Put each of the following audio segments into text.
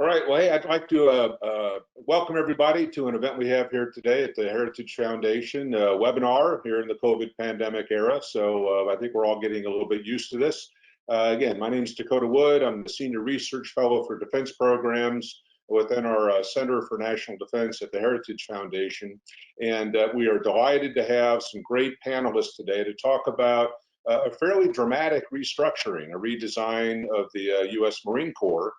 All right, well, hey, I'd like to welcome everybody to an event we have here today at the Heritage Foundation webinar here in the COVID pandemic era. So I think we're all getting a little bit used to this. Again, my name is Dakota Wood. I'm the Senior Research Fellow for Defense Programs within our Center for National Defense at the Heritage Foundation. And we are delighted to have some great panelists today to talk about a fairly dramatic restructuring, a redesign of the U.S. Marine Corps,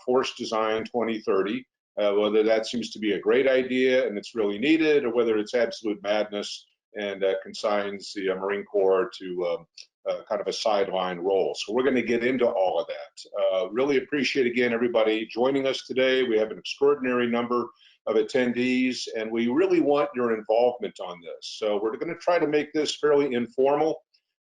Force Design 2030, whether that seems to be a great idea and it's really needed, or whether it's absolute madness and consigns the Marine Corps to kind of a sideline role. So we're going to get into all of that. Really appreciate, again, everybody joining us today. We have an extraordinary number of attendees, and we really want your involvement on this. So we're going to try to make this fairly informal.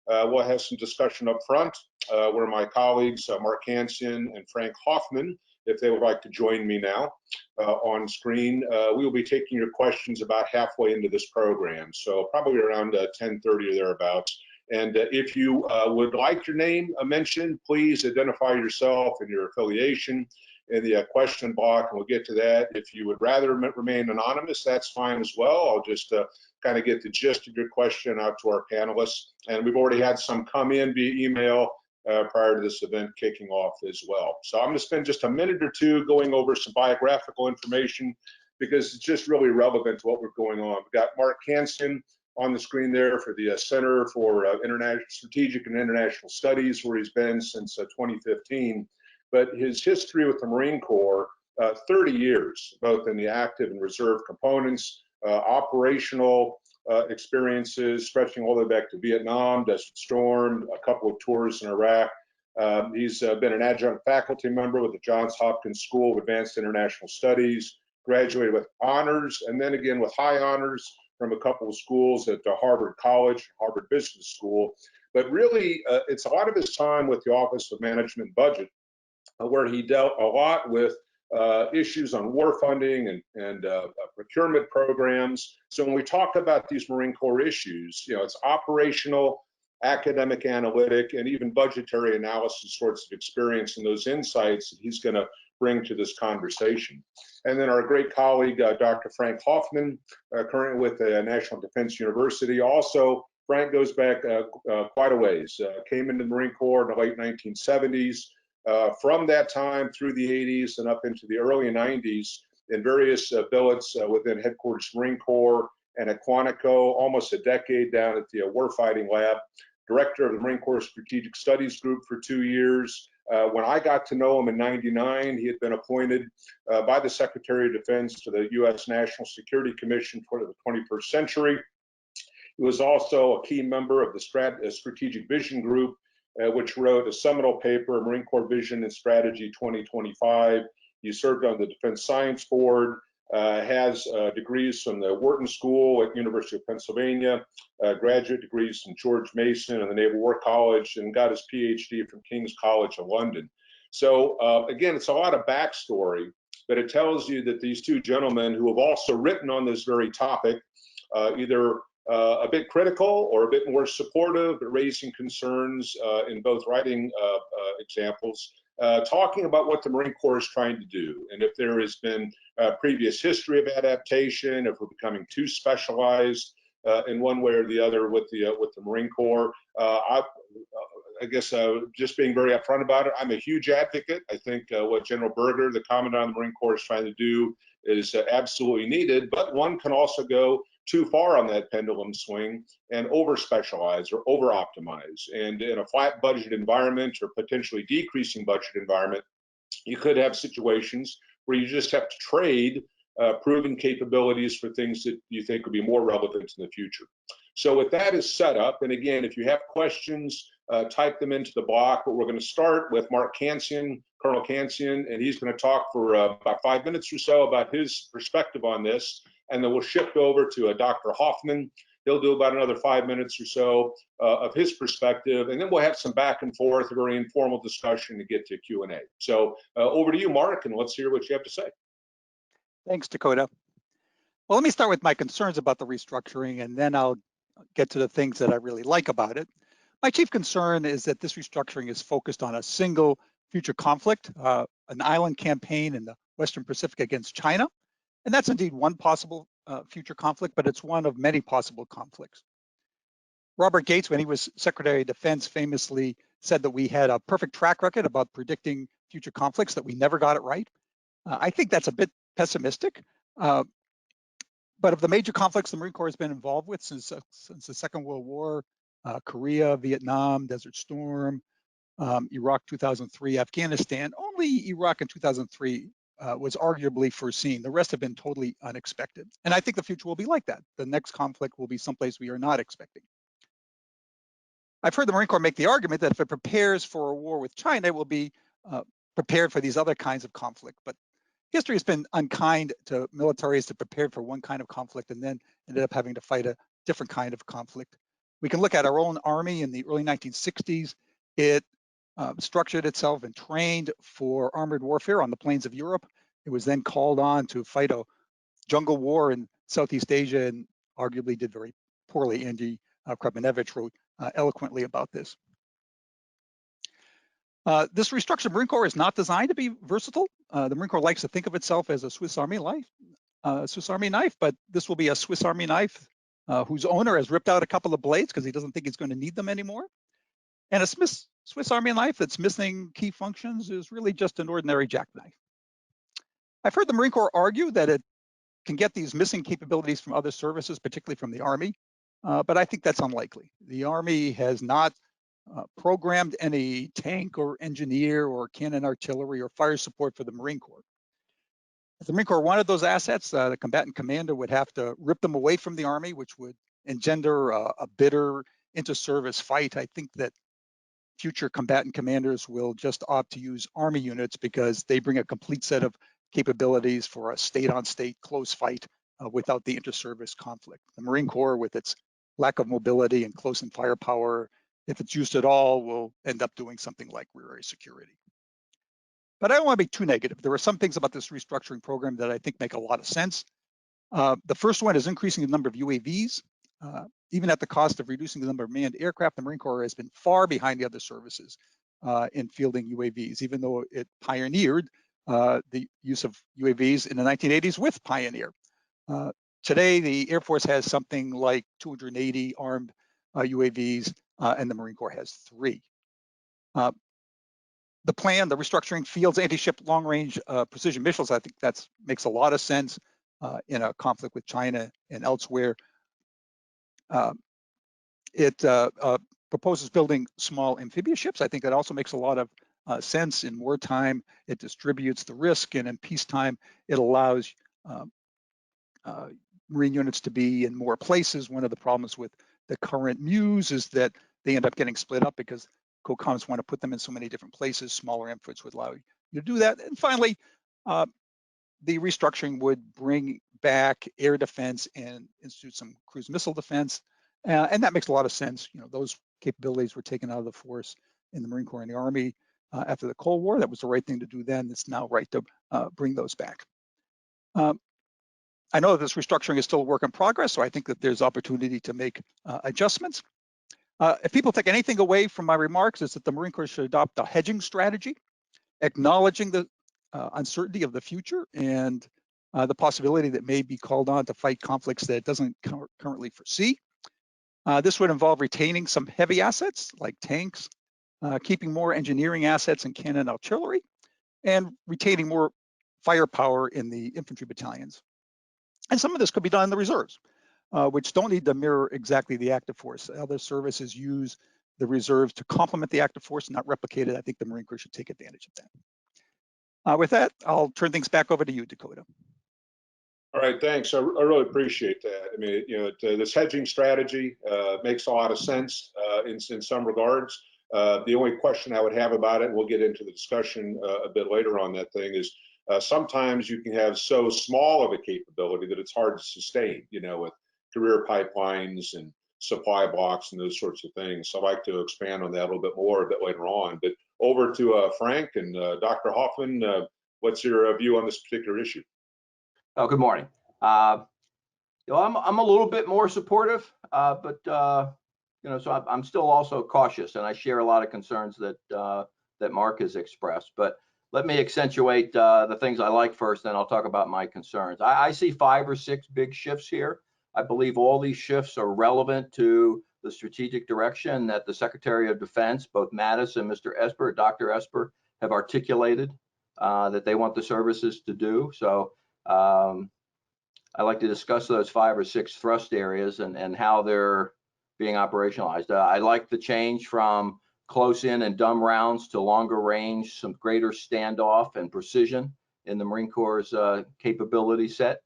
We'll have some discussion up front where my colleagues, Mark Hansen and Frank Hoffman, if they would like to join me now on screen, we will be taking your questions about halfway into this program. So probably around 10:30 or thereabouts. And if you would like your name mentioned, please identify yourself and your affiliation in the question block, and we'll get to that. If you would rather remain anonymous, that's fine as well. I'll just kind of get the gist of your question out to our panelists. And we've already had some come in via email prior to this event kicking off as well. So I'm going to spend just a minute or two going over some biographical information because it's just really relevant to what we're going on. We've got Mark Hansen on the screen there for the Center for Strategic and International Studies, where he's been since 2015. But his history with the Marine Corps, 30 years, both in the active and reserve components, operational experiences stretching all the way back to Vietnam, Desert Storm, a couple of tours in Iraq. He's been an adjunct faculty member with the Johns Hopkins School of Advanced International Studies, graduated with honors, and then again with high honors from a couple of schools at Harvard College, Harvard Business School. But really, it's a lot of his time with the Office of Management and Budget, where he dealt a lot with issues on war funding and procurement programs. So when we talk about these Marine Corps issues, you know, it's operational, academic, analytic, and even budgetary analysis sorts of experience and those insights that he's going to bring to this conversation. And then our great colleague, Dr. Frank Hoffman, currently with the National Defense University. Also, Frank goes back quite a ways, came into the Marine Corps in the late 1970s. From that time through the 80s and up into the early 90s in various billets within Headquarters Marine Corps and at Quantico, almost a decade down at the Warfighting Lab, director of the Marine Corps Strategic Studies Group for 2 years. When I got to know him in '99, he had been appointed by the Secretary of Defense to the U.S. National Security Commission for the 21st Century. He was also a key member of the Strategic Vision Group, which wrote a seminal paper, Marine Corps Vision and Strategy 2025. He served on the Defense Science Board, has degrees from the Wharton School at University of Pennsylvania, graduate degrees from George Mason and the Naval War College, and got his PhD from King's College of London. So again, it's a lot of backstory, but it tells you that these two gentlemen who have also written on this very topic, either a bit critical or a bit more supportive, but raising concerns in both writing examples, talking about what the Marine Corps is trying to do, and if there has been a previous history of adaptation, if we're becoming too specialized in one way or the other with the Marine Corps. I guess just being very upfront about it, I'm a huge advocate. I think what General Berger, the Commandant of the Marine Corps, is trying to do is absolutely needed, but one can also go too far on that pendulum swing and over-specialize or over-optimize. And in a flat budget environment or potentially decreasing budget environment, you could have situations where you just have to trade proven capabilities for things that you think would be more relevant in the future. So with that as set up, and again, if you have questions, type them into the block, but we're going to start with Mark Hansen, Colonel Hansen, and he's going to talk for about 5 minutes or so about his perspective on this. And then we'll shift over to Dr. Hoffman. He'll do about another 5 minutes or so of his perspective, and then we'll have some back and forth, a very informal discussion to get to Q&A. So over to you, Mark, and let's hear what you have to say. Thanks, Dakota. Well, let me start with my concerns about the restructuring, and then I'll get to the things that I really like about it. My chief concern is that this restructuring is focused on a single future conflict, an island campaign in the Western Pacific against China. And that's indeed one possible future conflict, but it's one of many possible conflicts. Robert Gates, when he was Secretary of Defense, famously said that we had a perfect track record about predicting future conflicts, that we never got it right. I think that's a bit pessimistic. But of the major conflicts the Marine Corps has been involved with since the Second World War, Korea, Vietnam, Desert Storm, Iraq 2003, Afghanistan, only Iraq in 2003 was arguably foreseen. The rest have been totally unexpected. And I think the future will be like that. The next conflict will be someplace we are not expecting. I've heard the Marine Corps make the argument that if it prepares for a war with China, it will be prepared for these other kinds of conflict. But history has been unkind to militaries that prepared for one kind of conflict and then ended up having to fight a different kind of conflict. We can look at our own Army in the early 1960s. It structured itself and trained for armored warfare on the plains of Europe. It was then called on to fight a jungle war in Southeast Asia and arguably did very poorly. Andy Krepinevich wrote eloquently about this. This restructured Marine Corps is not designed to be versatile. The Marine Corps likes to think of itself as a Swiss Army knife, but this will be a Swiss Army knife whose owner has ripped out a couple of blades because he doesn't think he's going to need them anymore. And a Swiss Army knife that's missing key functions is really just an ordinary jackknife. I've heard the Marine Corps argue that it can get these missing capabilities from other services, particularly from the Army, but I think that's unlikely. The Army has not programmed any tank or engineer or cannon artillery or fire support for the Marine Corps. If the Marine Corps wanted those assets, the combatant commander would have to rip them away from the Army, which would engender a bitter inter-service fight. I think that future combatant commanders will just opt to use Army units because they bring a complete set of capabilities for a state-on-state close fight without the inter-service conflict. The Marine Corps, with its lack of mobility and close-in firepower, if it's used at all, will end up doing something like rear area security. But I don't want to be too negative. There are some things about this restructuring program that I think make a lot of sense. The first one is increasing the number of UAVs. Even at the cost of reducing the number of manned aircraft, the Marine Corps has been far behind the other services in fielding UAVs, even though it pioneered the use of UAVs in the 1980s with Pioneer. Today, the Air Force has something like 280 armed UAVs, and the Marine Corps has 3. The plan, the restructuring, fields anti-ship long-range precision missiles, I think that makes a lot of sense in a conflict with China and elsewhere. It proposes building small amphibious ships. I think that also makes a lot of sense. In wartime. It distributes the risk, and in peacetime, it allows Marine units to be in more places. One of the problems with the current MUs is that they end up getting split up because COCOMs want to put them in so many different places. Smaller amphibious would allow you to do that. And finally, the restructuring would bring back air defense and institute some cruise missile defense. And that makes a lot of sense. You know, those capabilities were taken out of the force in the Marine Corps and the Army after the Cold War. That was the right thing to do then. It's now right to bring those back. I know that this restructuring is still a work in progress, so I think that there's opportunity to make adjustments. If people take anything away from my remarks, it's that the Marine Corps should adopt a hedging strategy, acknowledging the uncertainty of the future and the possibility that may be called on to fight conflicts that it doesn't currently foresee. This would involve retaining some heavy assets like tanks, keeping more engineering assets and cannon artillery, and retaining more firepower in the infantry battalions. And some of this could be done in the reserves, which don't need to mirror exactly the active force. Other services use the reserves to complement the active force, not replicate it. I think the Marine Corps should take advantage of that. With that, I'll turn things back over to you, Dakota. All right, thanks. I really appreciate that. I mean, you know, this hedging strategy makes a lot of sense in some regards. The only question I would have about it, and we'll get into the discussion a bit later on that thing, is sometimes you can have so small of a capability that it's hard to sustain, you know, with career pipelines and supply blocks and those sorts of things. So I'd like to expand on that a little bit more a bit later on. But over to Frank and Dr. Hoffman, what's your view on this particular issue? Oh, good morning. You know, I'm a little bit more supportive, but you know, so I'm still also cautious, and I share a lot of concerns that that Mark has expressed. But let me accentuate the things I like first, then I'll talk about my concerns. I see 5 or 6 big shifts here. I believe all these shifts are relevant to the strategic direction that the Secretary of Defense, both Mattis and Mr. Esper, Dr. Esper, have articulated that they want the services to do. So I like to discuss those 5 or 6 thrust areas and how they're being operationalized. I like the change from close in and dumb rounds to longer range, some greater standoff and precision in the Marine Corps' capability set.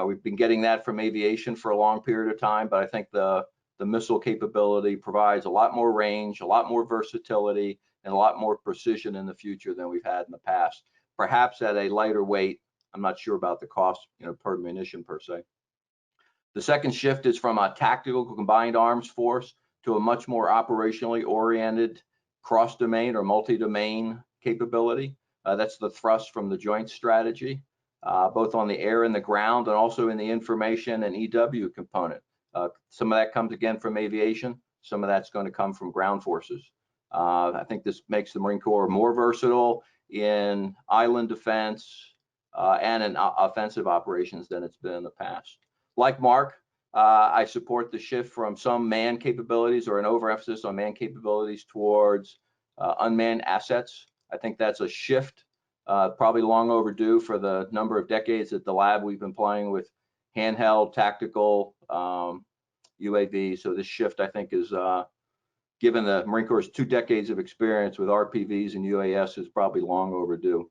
We've been getting that from aviation for a long period of time, but I think the missile capability provides a lot more range, a lot more versatility, and a lot more precision in the future than we've had in the past. Perhaps at a lighter weight. I'm not sure about the cost, per munition per se. The second shift is from a tactical combined arms force to a much more operationally oriented cross-domain or multi-domain capability. That's the thrust from the joint strategy, both on the air and the ground, and also in the information and EW component. Some of that comes again from aviation. Some of that's going to come from ground forces. I think this makes the Marine Corps more versatile in island defense and in offensive operations than it's been in the past. Like Mark, I support the shift from some manned capabilities or an overemphasis on manned capabilities towards unmanned assets. I think that's a shift, probably long overdue for the number of decades at the lab we've been playing with handheld tactical UAV. So this shift, I think, is given the Marine Corps' 2 decades of experience with RPVs and UAS, is probably long overdue.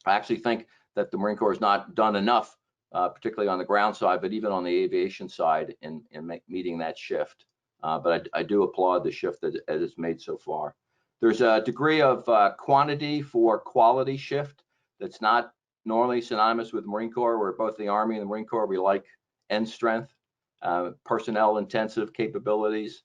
I actually think that the Marine Corps has not done enough, particularly on the ground side, but even on the aviation side in meeting that shift. But I do applaud the shift that it's made so far. There's a degree of quantity for quality shift that's not normally synonymous with Marine Corps, where both the Army and the Marine Corps, we like end strength, personnel intensive capabilities.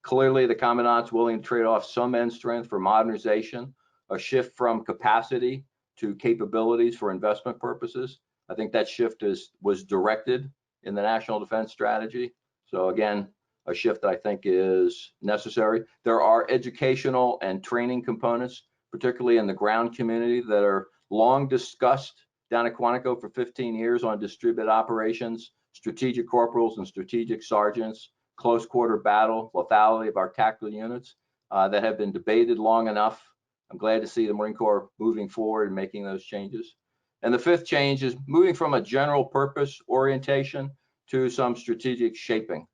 Clearly, the Commandant's willing to trade off some end strength for modernization, a shift from capacity to capabilities for investment purposes. I think that shift was directed in the National Defense Strategy. So again, a shift that I think is necessary. There are educational and training components, particularly in the ground community, that are long discussed down at Quantico for 15 years on distributed operations, strategic corporals and strategic sergeants, close quarter battle, lethality of our tactical units that have been debated long enough. I'm glad to see the Marine Corps moving forward and making those changes. And the 5th change is moving from a general purpose orientation to some strategic shaping.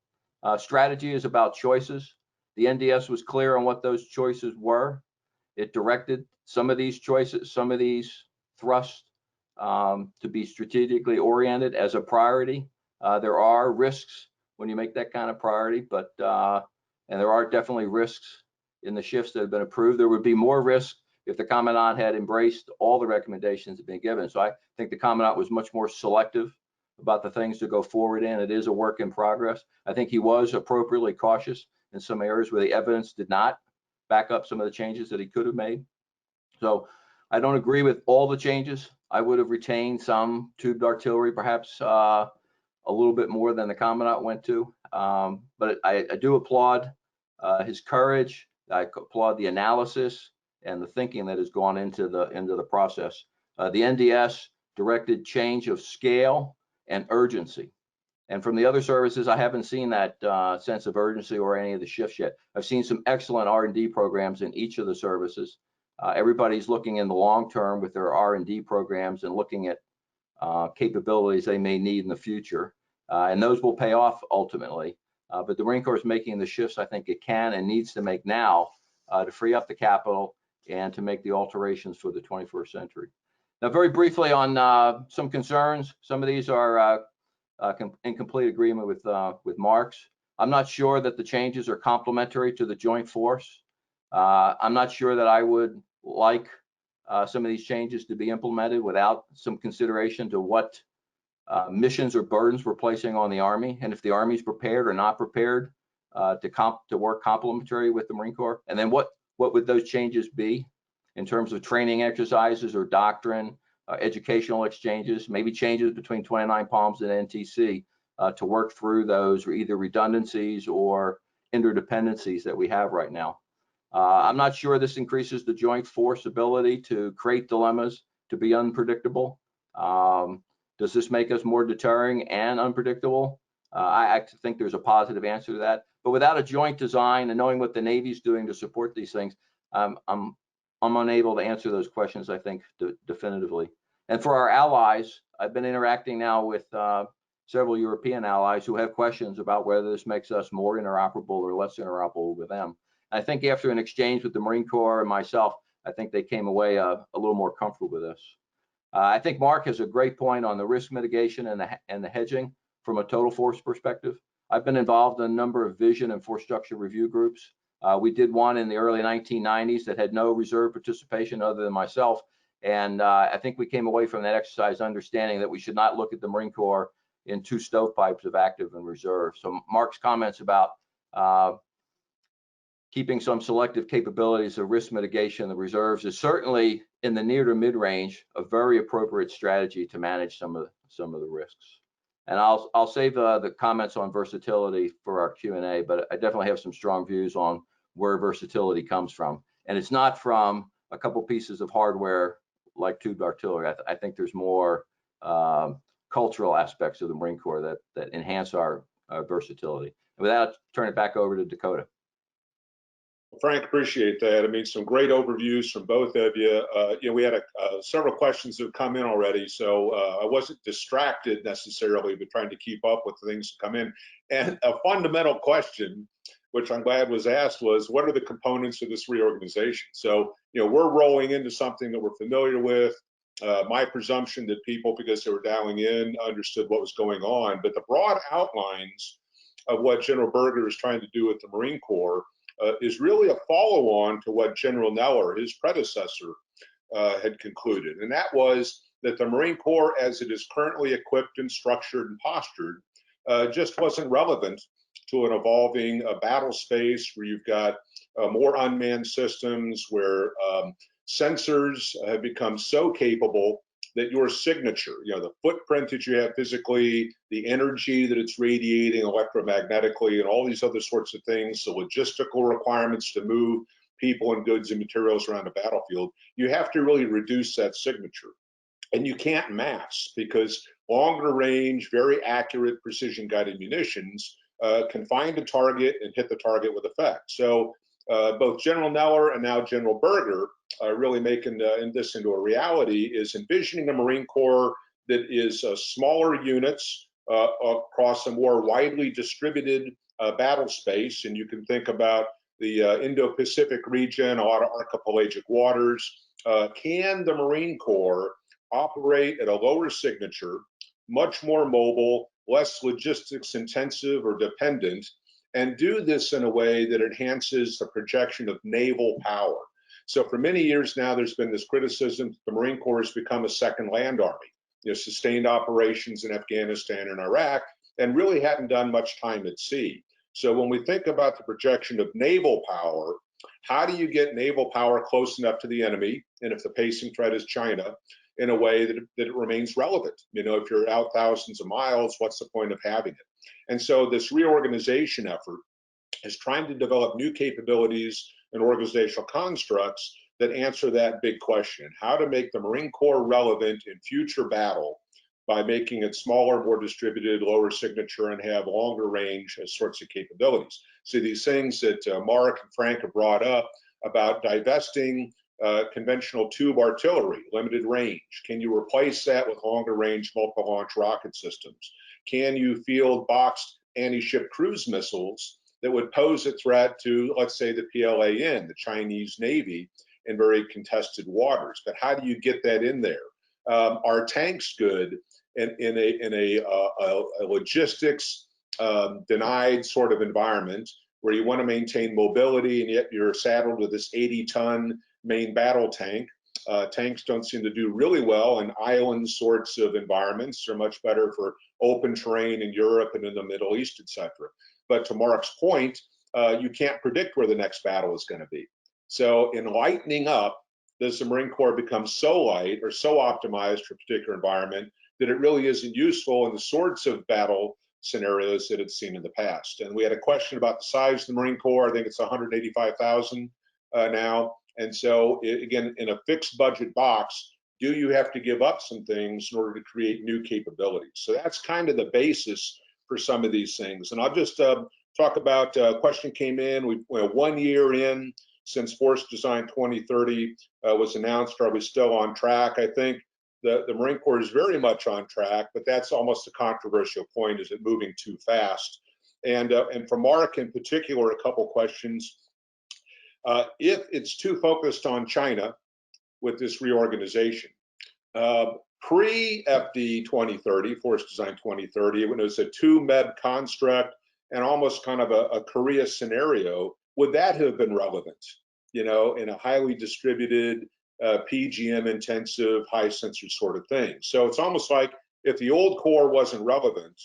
Strategy is about choices. The NDS was clear on what those choices were. It directed some of these choices, some of these thrusts to be strategically oriented as a priority. There are risks when you make that kind of priority, but and there are definitely risks in the shifts that have been approved. There would be more risk if the Commandant had embraced all the recommendations that have been given. So I think the Commandant was much more selective about the things to go forward in. It is a work in progress. I think he was appropriately cautious in some areas where the evidence did not back up some of the changes that he could have made. So I don't agree with all the changes. I would have retained some tubed artillery, perhaps a little bit more than the Commandant went to. But I do applaud his courage. I applaud the analysis and the thinking that has gone into the process. The NDS directed change of scale and urgency. And from the other services, I haven't seen that sense of urgency or any of the shifts yet. I've seen some excellent R&D programs in each of the services. Everybody's looking in the long term with their R&D programs and looking at capabilities they may need in the future. And those will pay off ultimately. But the Marine Corps is making the shifts I think it can and needs to make now to free up the capital and to make the alterations for the 21st century. Now, very briefly on some concerns. Some of these are in complete agreement with Mark's. I'm not sure that the changes are complementary to the joint force. I'm not sure that I would like some of these changes to be implemented without some consideration to what missions or burdens we're placing on the Army, and if the Army's prepared or not prepared to work complementary with the Marine Corps, and then what would those changes be in terms of training exercises or doctrine, educational exchanges, maybe changes between 29 Palms and NTC to work through those or either redundancies or interdependencies that we have right now. I'm not sure this increases the joint force ability to create dilemmas, to be unpredictable. Does this make us more deterring and unpredictable? I think there's a positive answer to that. But without a joint design and knowing what the Navy's doing to support these things, I'm unable to answer those questions, I think, definitively. And for our allies, I've been interacting now with several European allies who have questions about whether this makes us more interoperable or less interoperable with them. I think after an exchange with the Marine Corps and myself, I think they came away a little more comfortable with this. I think Mark has a great point on the risk mitigation and the hedging from a total force perspective. I've been involved in a number of vision and force structure review groups. We did one in the early 1990s that had no reserve participation other than myself. And I think we came away from that exercise understanding that we should not look at the Marine Corps in two stovepipes of active and reserve. So Mark's comments about keeping some selective capabilities of risk mitigation in the reserves is certainly in the near to mid-range a very appropriate strategy to manage some of the risks. And I'll save the comments on versatility for our Q&A, but I definitely have some strong views on where versatility comes from. And it's not from a couple pieces of hardware like tubed artillery. I think there's more cultural aspects of the Marine Corps that enhance our versatility. And with that, I'll turn it back over to Dakota. Frank, appreciate that. I mean, some great overviews from both of you. We had several questions that have come in already, so I wasn't distracted necessarily, but trying to keep up with the things that come in. And a fundamental question, which I'm glad was asked, was what are the components of this reorganization? So, we're rolling into something that we're familiar with. My presumption that people, because they were dialing in, understood what was going on, but the broad outlines of what General Berger is trying to do with the Marine Corps is really a follow-on to what General Neller, his predecessor, had concluded. And that was that the Marine Corps, as it is currently equipped and structured and postured, just wasn't relevant to an evolving battle space where you've got more unmanned systems, where sensors have become so capable that your signature, the footprint that you have physically, the energy that it's radiating electromagnetically, and all these other sorts of things, the logistical requirements to move people and goods and materials around a battlefield, you have to really reduce that signature. And you can't mass, because longer range, very accurate precision guided munitions can find a target and hit the target with effect. So both General Neller and now General Berger really making this into a reality is envisioning a Marine Corps that is smaller units across a more widely distributed battle space. And you can think about the Indo-Pacific region, a lot of archipelagic waters. Can the Marine Corps operate at a lower signature, much more mobile, less logistics intensive or dependent, and do this in a way that enhances the projection of naval power? So for many years now, there's been this criticism that the Marine Corps has become a second land army, sustained operations in Afghanistan and Iraq, and really hadn't done much time at sea. So when we think about the projection of naval power, how do you get naval power close enough to the enemy, and if the pacing threat is China, in a way that it remains relevant? If you're out thousands of miles, what's the point of having it? And so this reorganization effort is trying to develop new capabilities and organizational constructs that answer that big question: how to make the Marine Corps relevant in future battle by making it smaller, more distributed, lower signature, and have longer range sorts of capabilities. So these things that Mark and Frank have brought up about divesting conventional tube artillery, limited range. Can you replace that with longer range multiple launch rocket systems? Can you field boxed anti-ship cruise missiles that would pose a threat to, let's say, the PLAN, the Chinese Navy, in very contested waters? But how do you get that in there? Are tanks good in a logistics denied sort of environment where you want to maintain mobility and yet you're saddled with this 80-ton main battle tank? Tanks don't seem to do really well in island sorts of environments. They're much better for open terrain in Europe and in the Middle East, etc. But to Mark's point, you can't predict where the next battle is going to be. So in lightening up, does the Marine Corps become so light or so optimized for a particular environment that it really isn't useful in the sorts of battle scenarios that it's seen in the past? And we had a question about the size of the Marine Corps. I think it's 185,000 now. And so again, in a fixed budget box, do you have to give up some things in order to create new capabilities? So that's kind of the basis for some of these things. And I'll just talk about a question came in. We're 1 year in since Force Design 2030 was announced. Are we still on track? I think the Marine Corps is very much on track, but that's almost a controversial point. Is it moving too fast? And for Mark in particular, a couple questions. If it's too focused on China with this reorganization, pre-FD 2030, Force Design 2030, when it was a 2-MEB construct and almost kind of a Korea scenario, would that have been relevant, you know, in a highly distributed, PGM intensive, high sensor sort of thing? So it's almost like if the old core wasn't relevant,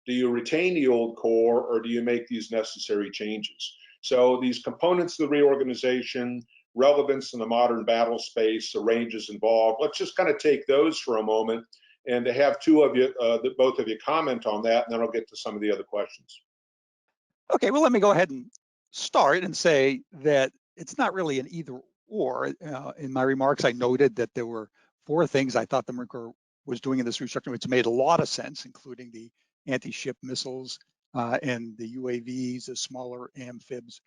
do you retain the old core or do you make these necessary changes? So these components of the reorganization, relevance in the modern battle space, the ranges involved, let's just kind of take those for a moment and to have two of you, both of you comment on that, and then I'll get to some of the other questions. Okay, well, let me go ahead and start and say that it's not really an either or. In my remarks, I noted that there were 4 things I thought the Marine Corps was doing in this restructuring, which made a lot of sense, including the anti-ship missiles and the UAVs, the smaller amphibs.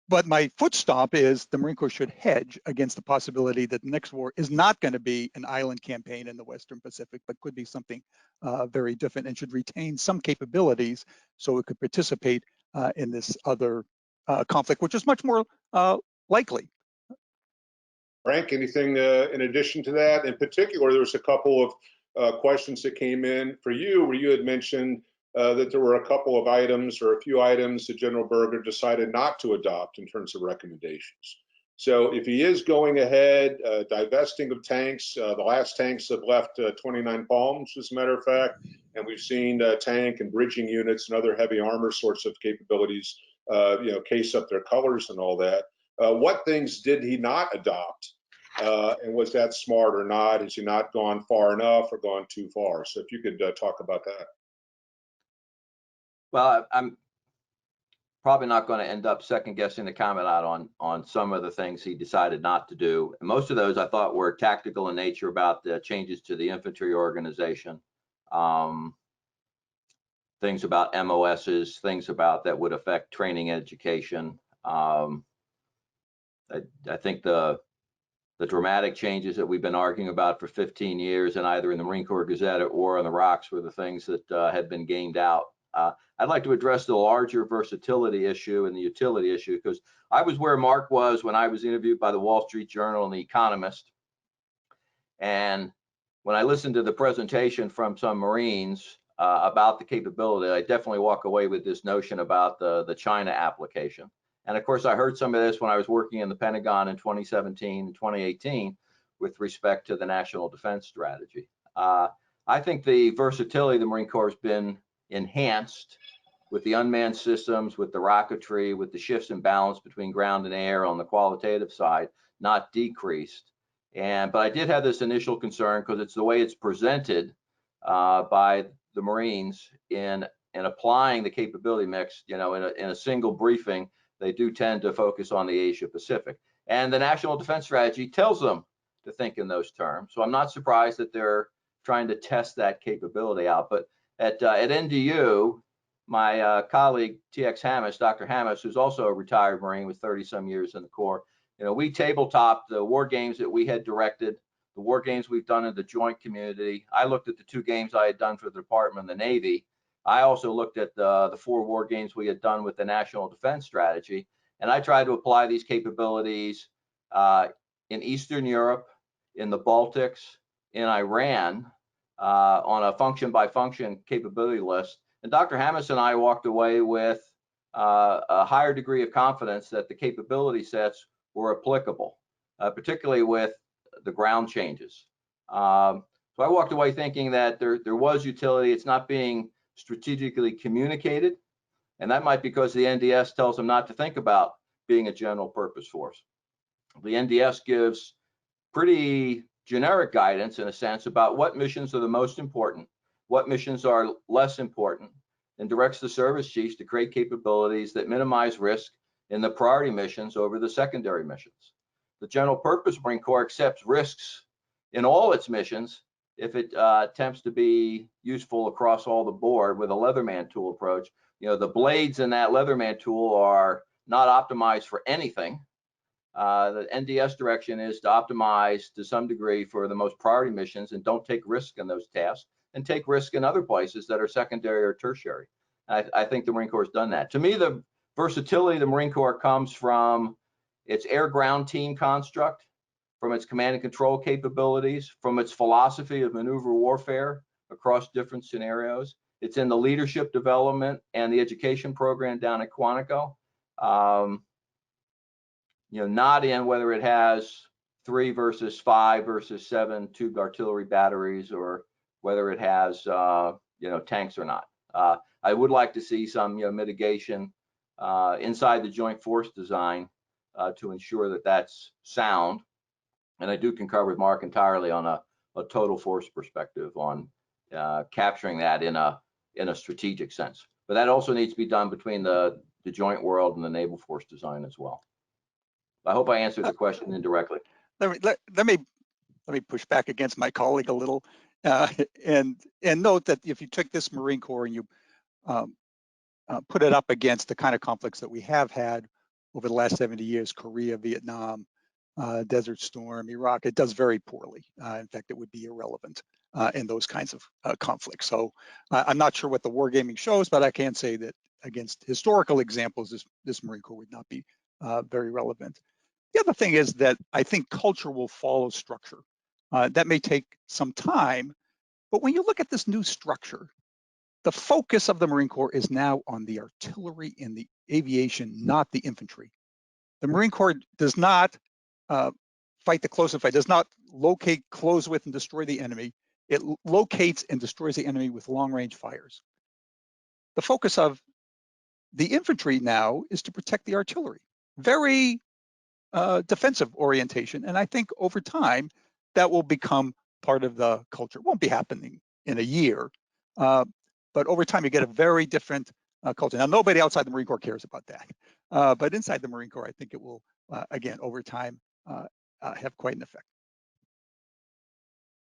But my foot stomp is the Marine Corps should hedge against the possibility that the next war is not going to be an island campaign in the Western Pacific, but could be something very different, and should retain some capabilities so it could participate in this other conflict, which is much more likely. Frank, anything in addition to that? In particular, there was a couple of questions that came in for you where you had mentioned that there were a couple of items or a few items that General Berger decided not to adopt in terms of recommendations. So if he is going ahead, divesting of tanks, the last tanks have left 29 Palms, as a matter of fact, and we've seen tank and bridging units and other heavy armor sorts of capabilities, you know, case up their colors and all that. What things did he not adopt? And was that smart or not? Has he not gone far enough or gone too far? So if you could talk about that. Well, I'm probably not going to end up second guessing the commandant on some of the things he decided not to do. And most of those I thought were tactical in nature about the changes to the infantry organization, things about MOSs, things about that would affect training education. I think the dramatic changes that we've been arguing about for 15 years, and either in the Marine Corps Gazette or on the rocks, were the things that had been gamed out. I'd like to address the larger versatility issue and the utility issue, because I was where Mark was when I was interviewed by the Wall Street Journal and the Economist. And when I listened to the presentation from some Marines about the capability, I definitely walk away with this notion about the China application. And of course, I heard some of this when I was working in the Pentagon in 2017 and 2018 with respect to the National Defense Strategy. I think the versatility of the Marine Corps has been enhanced with the unmanned systems, with the rocketry, with the shifts in balance between ground and air on the qualitative side, not decreased. But I did have this initial concern because it's the way it's presented by the Marines in applying the capability mix. You know, in a single briefing, they do tend to focus on the Asia Pacific, and the National Defense Strategy tells them to think in those terms. So I'm not surprised that they're trying to test that capability out. But at NDU, my colleague TX Hammes, Dr. Hammes, who's also a retired Marine with 30-some years in the Corps, you know, we tabletopped the war games that we had directed, the war games we've done in the joint community. I looked at the 2 games I had done for the Department of the Navy. I also looked at the 4 war games we had done with the National Defense Strategy, and I tried to apply these capabilities in Eastern Europe, in the Baltics, in Iran, on a function-by-function capability list. And Dr. Hammes and I walked away with a higher degree of confidence that the capability sets were applicable, particularly with the ground changes. So I walked away thinking that there was utility. It's not being strategically communicated, and that might be because the NDS tells them not to think about being a general purpose force. The NDS gives pretty generic guidance, in a sense, about what missions are the most important, what missions are less important, and directs the service chiefs to create capabilities that minimize risk in the priority missions over the secondary missions. The General Purpose Marine Corps accepts risks in all its missions if it attempts to be useful across all the board with a Leatherman tool approach. You know, the blades in that Leatherman tool are not optimized for anything. The NDS direction is to optimize to some degree for the most priority missions and don't take risk in those tasks and take risk in other places that are secondary or tertiary. I think the Marine Corps has done that. To me, the versatility of the Marine Corps comes from its air-ground team construct, from its command and control capabilities, from its philosophy of maneuver warfare across different scenarios. It's in the leadership development and the education program down at Quantico. You know, not in whether it has 3 versus 5 versus 7 tube artillery batteries, or whether it has you know, tanks or not. I would like to see some, you know, mitigation inside the joint force design to ensure that that's sound. And I do concur with Mark entirely on a total force perspective on capturing that in a strategic sense. But that also needs to be done between the joint world and the naval force design as well. I hope I answered the question indirectly. Let me push back against my colleague a little, and note that if you took this Marine Corps and you put it up against the kind of conflicts that we have had over the last 70 years, Korea, Vietnam, Desert Storm, Iraq, it does very poorly. In fact, it would be irrelevant in those kinds of conflicts. So I'm not sure what the wargaming shows, but I can say that against historical examples, this Marine Corps would not be very relevant. The other thing is that I think culture will follow structure. That may take some time, but when you look at this new structure, the focus of the Marine Corps is now on the artillery and the aviation, not the infantry. The Marine Corps does not fight the close fight, does not locate, close with, and destroy the enemy. It locates and destroys the enemy with long-range fires. The focus of the infantry now is to protect the artillery. Very defensive orientation, and I think over time that will become part of the culture. It won't be happening in a year, but over time you get a very different culture. Now, nobody outside the Marine Corps cares about that, but inside the Marine Corps, I think it will, again, over time, have quite an effect.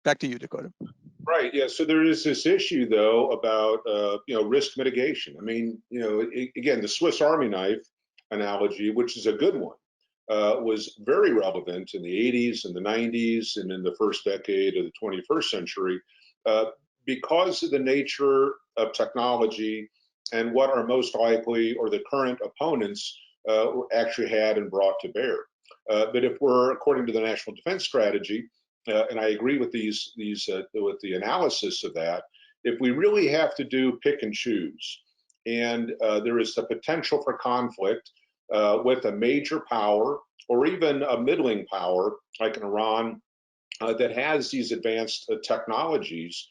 Back to you, Dakota. Right. Yeah. So there is this issue, though, about you know, risk mitigation. I mean, you know, again, the Swiss Army knife analogy, which is a good one, was very relevant in the 80s and the 90s and in the first decade of the 21st century, because of the nature of technology and what are most likely, or the current opponents actually had and brought to bear. But if we're, according to the National Defense Strategy, and I agree with with the analysis of that, if we really have to do pick and choose, and there is the potential for conflict with a major power or even a middling power like an Iran that has these advanced technologies,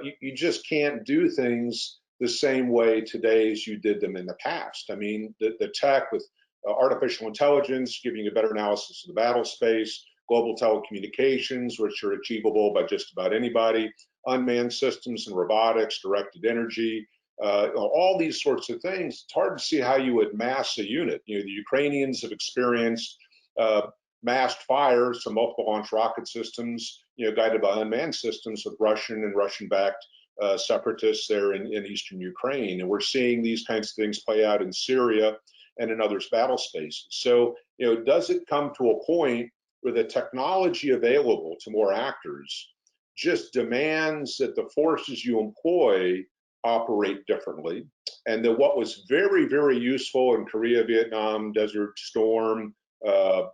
you just can't do things the same way today as you did them in the past. I mean, the tech with artificial intelligence, giving you a better analysis of the battle space, global telecommunications, which are achievable by just about anybody, unmanned systems and robotics, directed energy, all these sorts of things. It's hard to see how you would mass a unit. You know, the Ukrainians have experienced massed fires from multiple launch rocket systems, you know, guided by unmanned systems with Russian and Russian-backed separatists there in eastern Ukraine. And we're seeing these kinds of things play out in Syria and in others' battle spaces. So, you know, does it come to a point where the technology available to more actors just demands that the forces you employ operate differently, and that what was very, very useful in Korea, Vietnam, Desert Storm,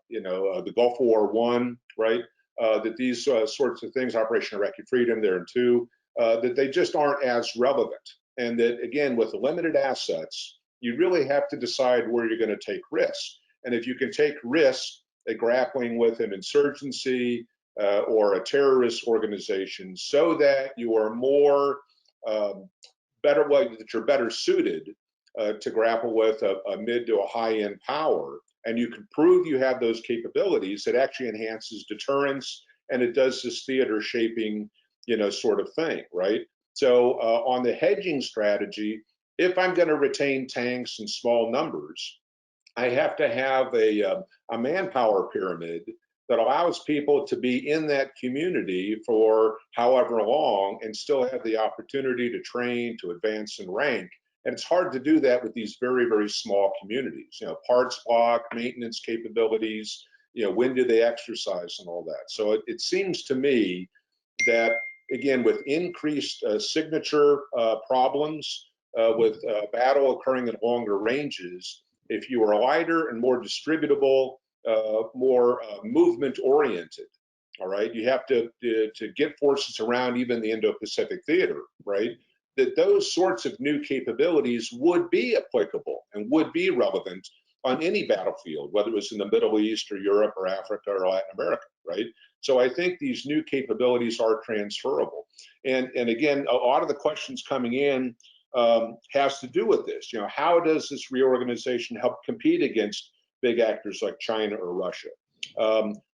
you know, the Gulf War I, right? That these sorts of things, Operation Iraqi Freedom there and too, that they just aren't as relevant. And that, again, with limited assets, you really have to decide where you're going to take risks. And if you can take risks at grappling with an insurgency or a terrorist organization, so that you are more that you're better suited to grapple with a mid to a high-end power, and you can prove you have those capabilities, it actually enhances deterrence, and it does this theater shaping, you know, sort of thing, right? So on the hedging strategy, if I'm going to retain tanks in small numbers, I have to have a manpower pyramid that allows people to be in that community for however long and still have the opportunity to train, to advance and rank. And it's hard to do that with these very, very small communities, you know, parts block, maintenance capabilities, you know, when do they exercise and all that. So it seems to me that, again, with increased signature problems, with battle occurring at longer ranges, if you are lighter and more distributable, more movement oriented, all right, you have to get forces around even the Indo-Pacific theater, right, that those sorts of new capabilities would be applicable and would be relevant on any battlefield, whether it was in the Middle East or Europe or Africa or Latin America, right? So I think these new capabilities are transferable. And again, a lot of the questions coming in has to do with this. You know, how does this reorganization help compete against big actors like China or Russia?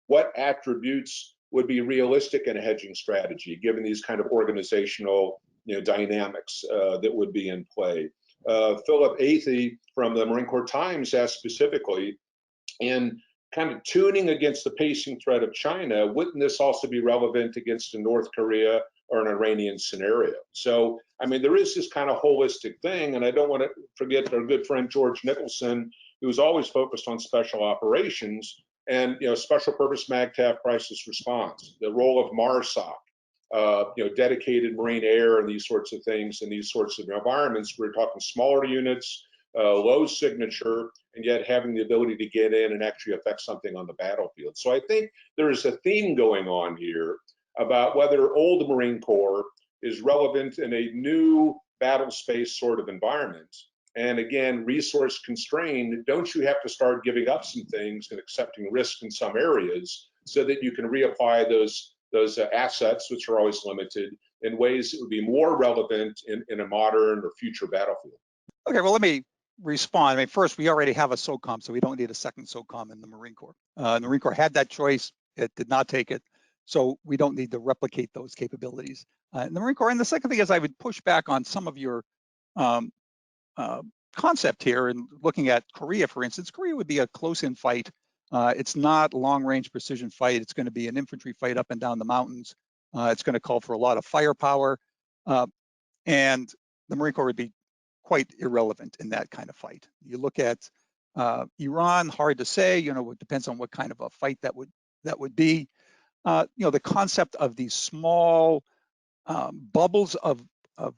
What attributes would be realistic in a hedging strategy, given these kind of organizational, you know, dynamics that would be in play? Philip Athey from the Marine Corps Times asked specifically, in kind of tuning against the pacing threat of China, wouldn't this also be relevant against a North Korea or an Iranian scenario? So, I mean, there is this kind of holistic thing, and I don't want to forget our good friend George Nicholson, who's always focused on special operations and, you know, special purpose MAGTF crisis response, the role of MARSOC, you know, dedicated Marine air and these sorts of things in these sorts of environments. We're talking smaller units, low signature, and yet having the ability to get in and actually affect something on the battlefield. So I think there is a theme going on here about whether old Marine Corps is relevant in a new battle space sort of environment. And again, resource constrained, don't you have to start giving up some things and accepting risk in some areas so that you can reapply those assets, which are always limited, in ways that would be more relevant in a modern or future battlefield? Okay, well, let me respond. I mean, first, we already have a SOCOM, so we don't need a second SOCOM in the Marine Corps. The Marine Corps had that choice. It did not take it. So we don't need to replicate those capabilities in the Marine Corps. And the second thing is I would push back on some of your concept here. And looking at Korea, for instance, Korea would be a close-in fight. It's not long-range precision fight. It's going to be an infantry fight up and down the mountains. It's going to call for a lot of firepower. And the Marine Corps would be quite irrelevant in that kind of fight. You look at Iran, hard to say, you know, it depends on what kind of a fight that would be. You know, the concept of these small bubbles of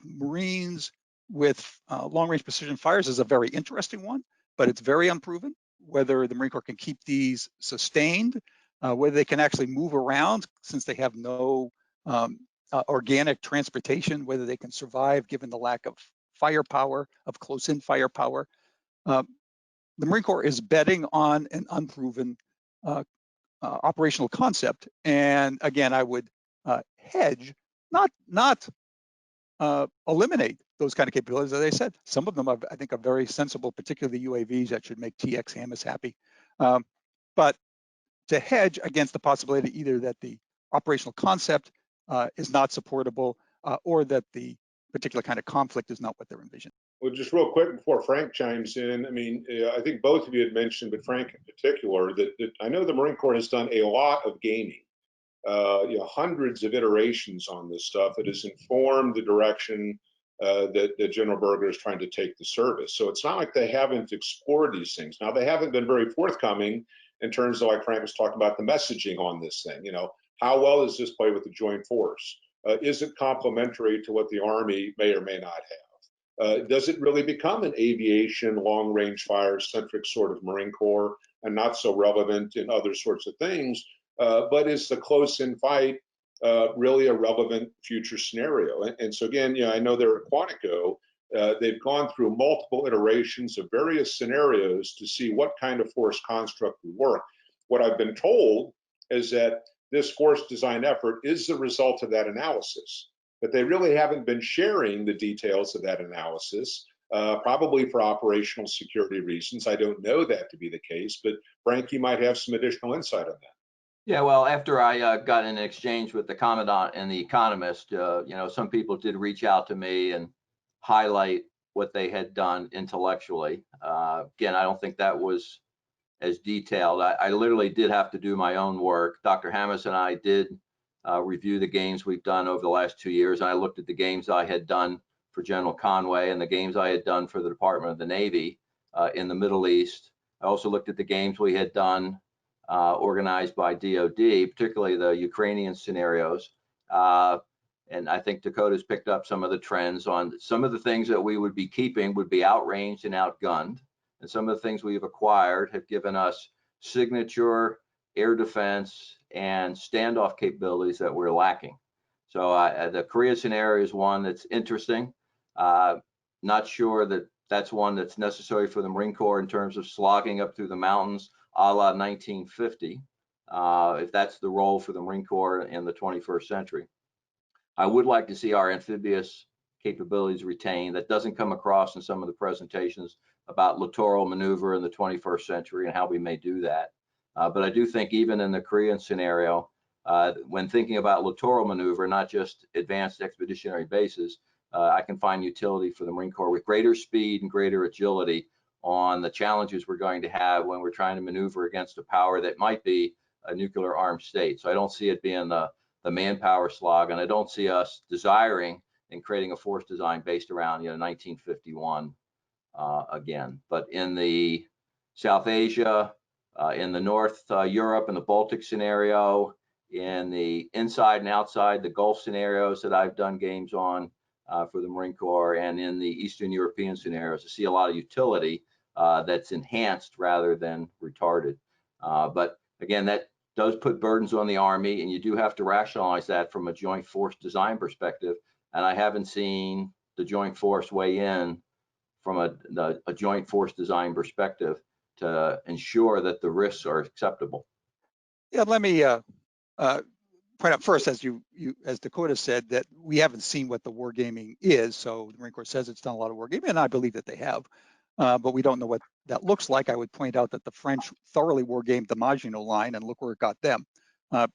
Marines with long-range precision fires is a very interesting one, but it's very unproven whether the Marine Corps can keep these sustained, whether they can actually move around since they have no organic transportation, whether they can survive given the lack of firepower, of close-in firepower. The Marine Corps is betting on an unproven operational concept. And again, I would hedge, not eliminate those kind of capabilities. As I said, some of them I think are very sensible, particularly the UAVs that should make TX Hamas happy. But to hedge against the possibility either that the operational concept is not supportable or that the particular kind of conflict is not what they're envisioning. Well, just real quick before Frank chimes in, I mean, I think both of you had mentioned, but Frank in particular, that I know the Marine Corps has done a lot of gaming, you know, hundreds of iterations on this stuff that has informed the direction that General Berger is trying to take the service. So it's not like they haven't explored these things. Now, they haven't been very forthcoming in terms of, like Frank was talking about, the messaging on this thing. You know, how well does this play with the joint force? Is it complementary to what the Army may or may not have? Does it really become an aviation, long-range fire-centric sort of Marine Corps and not so relevant in other sorts of things? But is the close-in fight really a relevant future scenario? And so again, you know, I know they're at Quantico. They've gone through multiple iterations of various scenarios to see what kind of force construct would work. What I've been told is that this force design effort is the result of that analysis, but they really haven't been sharing the details of that analysis, probably for operational security reasons. I don't know that to be the case, but Frank, you might have some additional insight on that. Yeah, well, after I got in an exchange with the Commandant and the Economist, you know, some people did reach out to me and highlight what they had done intellectually. Again, I don't think that was as detailed. I literally did have to do my own work. Dr. Hammes and I did review the games we've done over the last 2 years, and I looked at the games I had done for General Conway and the games I had done for the Department of the Navy in the Middle East. I also looked at the games we had done organized by DOD, particularly the Ukrainian scenarios. And I think Dakota's picked up some of the trends on some of the things that we would be keeping would be outranged and outgunned. And some of the things we've acquired have given us signature air defense and standoff capabilities that we're lacking. So the Korea scenario is one that's interesting. Not sure that that's one that's necessary for the Marine Corps in terms of slogging up through the mountains a la 1950, if that's the role for the Marine Corps in the 21st century. I would like to see our amphibious capabilities retained. That doesn't come across in some of the presentations about littoral maneuver in the 21st century and how we may do that. But I do think even in the Korean scenario, when thinking about littoral maneuver, not just advanced expeditionary bases, I can find utility for the Marine Corps with greater speed and greater agility on the challenges we're going to have when we're trying to maneuver against a power that might be a nuclear armed state. So I don't see it being the manpower slog, and I don't see us desiring and creating a force design based around 1951 again. But in the South Asia, in the North Europe and the Baltic scenario, in the inside and outside the Gulf scenarios that I've done games on for the Marine Corps, and in the Eastern European scenarios, I see a lot of utility that's enhanced rather than retarded. But again, that does put burdens on the Army, and you do have to rationalize that from a joint force design perspective. And I haven't seen the joint force weigh in from a joint force design perspective to ensure that the risks are acceptable. Yeah, let me point out first, as as Dakota said, that we haven't seen what the wargaming is. So the Marine Corps says it's done a lot of wargaming, and I believe that they have, but we don't know what that looks like. I would point out that the French thoroughly wargamed the Maginot Line, and look where it got them.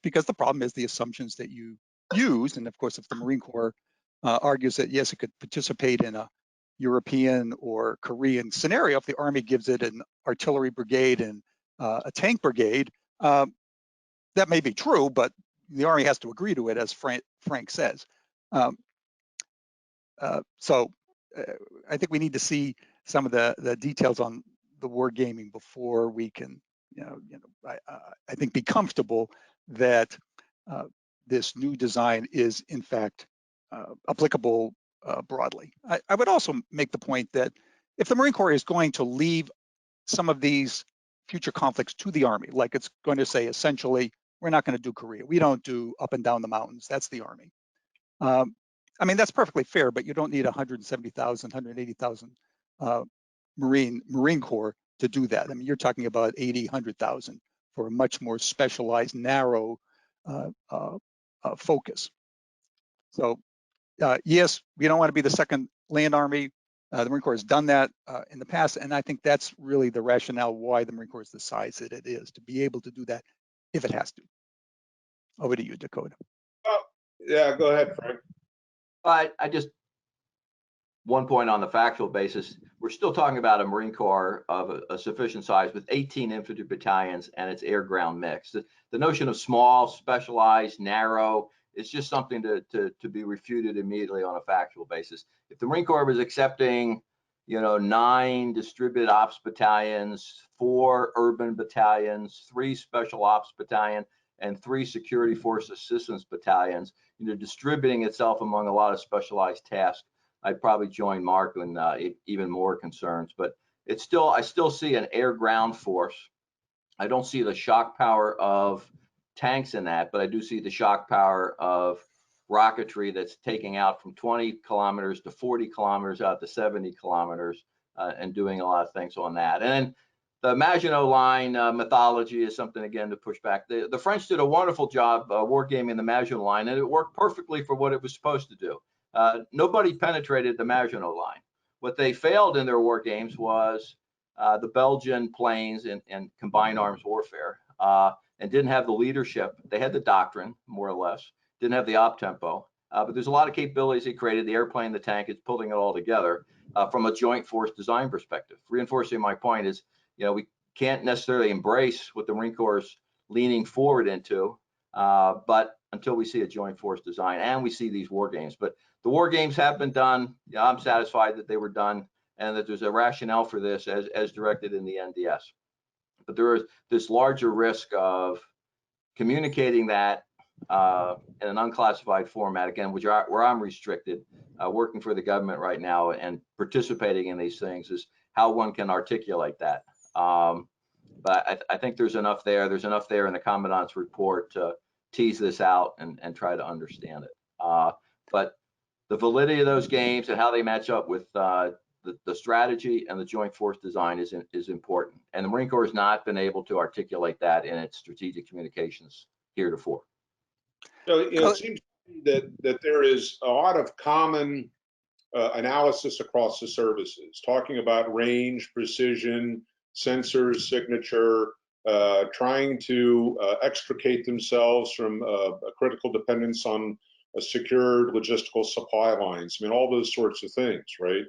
Because the problem is the assumptions that you used, and of course, if the Marine Corps argues that yes, it could participate in a European or Korean scenario, if the Army gives it an artillery brigade and a tank brigade, that may be true, but the Army has to agree to it, as Frank says. So I think we need to see some of the details on the wargaming before we can, I think, be comfortable that this new design is in fact applicable broadly. I would also make the point that if the Marine Corps is going to leave some of these future conflicts to the Army, like it's going to say essentially, we're not going to do Korea. We don't do up and down the mountains. That's the Army. I mean, that's perfectly fair, but you don't need 170,000, 180,000 Marine Corps to do that. I mean, you're talking about 80, 100,000 for a much more specialized, narrow focus. So yes, we don't want to be the second land army. The Marine Corps has done that in the past, and I think that's really the rationale why the Marine Corps is the size that it is, to be able to do that if it has to. Over to you, Dakota. Oh, yeah, go ahead, Frank. I just, one point on the factual basis, we're still talking about a Marine Corps of a sufficient size with 18 infantry battalions and its air-ground mix. The notion of small, specialized, narrow is just something to be refuted immediately on a factual basis. If the Marine Corps was accepting, 9 distributed ops battalions, 4 urban battalions, 3 special ops battalion, and 3 security force assistance battalions, distributing itself among a lot of specialized tasks, I'd probably join Mark in even more concerns. But I still see an air-ground force. I don't see the shock power of tanks in that, but I do see the shock power of rocketry that's taking out from 20 kilometers to 40 kilometers out to 70 kilometers and doing a lot of things on that. And then the Maginot Line mythology is something, again, to push back. The French did a wonderful job wargaming the Maginot Line, and it worked perfectly for what it was supposed to do. Nobody penetrated the Maginot Line. What they failed in their war games was the Belgian planes and combined arms warfare, and didn't have the leadership. They had the doctrine, more or less, didn't have the op tempo, But there's a lot of capabilities he created, the airplane, the tank, it's pulling it all together from a joint force design perspective. Reinforcing my point is, we can't necessarily embrace what the Marine Corps is leaning forward into, but until we see a joint force design and we see these war games. But the war games have been done. I'm satisfied that they were done and that there's a rationale for this as directed in the NDS. But there is this larger risk of communicating that in an unclassified format, again, where I'm restricted, working for the government right now and participating in these things, is how one can articulate that. But I think there's enough there. There's enough there in the Commandant's report to tease this out and try to understand it. But the validity of those games and how they match up with the strategy and the joint force design is important. And the Marine Corps has not been able to articulate that in its strategic communications heretofore. So it seems that there is a lot of common analysis across the services, talking about range, precision, sensors, signature, trying to extricate themselves from a critical dependence on secured logistical supply lines. I mean, all those sorts of things, right?